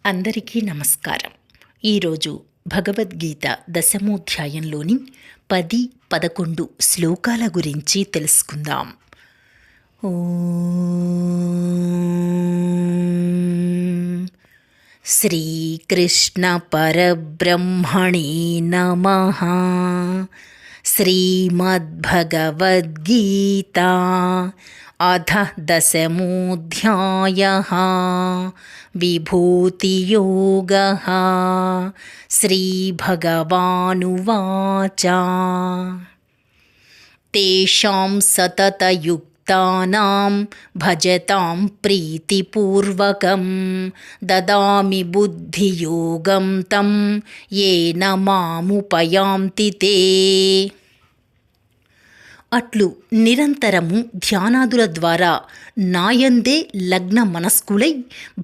అందరికీ నమస్కారం. ఈరోజు భగవద్గీత 10వ అధ్యాయంలోని 10, 11 శ్లోకాల గురించి తెలుసుకుందాం. ఓం శ్రీకృష్ణ పరబ్రహ్మణే నమః. శ్రీమద్భగవద్గీతా అథ 10మోऽధ్యాయః. విభూతియోగః. శ్రీభగవానువాచ. తేషాం సతతయుక్తానాం భజతాం ప్రీతిపూర్వకం దదామి బుద్ధియోగం తం యేన మాముపయాంతి తే. అట్లు నిరంతరము ధ్యానాదుల ద్వారా నాయందే లగ్న మనస్కులై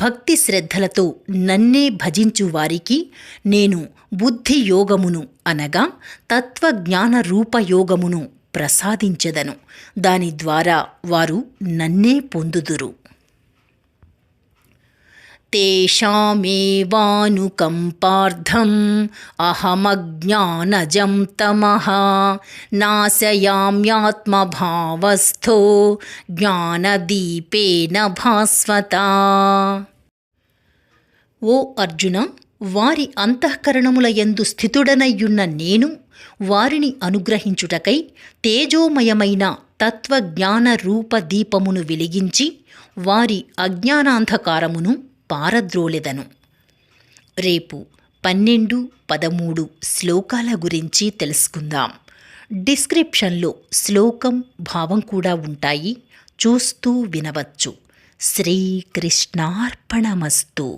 భక్తి శ్రద్ధలతో నన్నే భజించు వారికి నేను బుద్ధియోగమును అనగా తత్వజ్ఞాన రూపయోగమును ప్రసాదించెదను. దాని ద్వారా వారు నన్నే పొందుదురు. తేషామేవానుకంపార్థం అహమజ్ఞానజం తమః నాశయామ్యాత్మభావస్థో జ్ఞానదీపేన భాస్వతా. ఓ అర్జున, వారి అంతఃకరణముల యందు స్థితుడనయ్యున్న నేను వారిని అనుగ్రహించుటకై తేజోమయమైన తత్వజ్ఞాన రూప దీపమును వెలిగించి వారి అజ్ఞానాంధకారమును పారద్రోలెదను. రేపు 12, 13 శ్లోకాల గురించి తెలుసుకుందాం. డిస్క్రిప్షన్లో శ్లోకం, భావం కూడా ఉంటాయి, చూస్తూ వినవచ్చు. శ్రీకృష్ణార్పణమస్తు.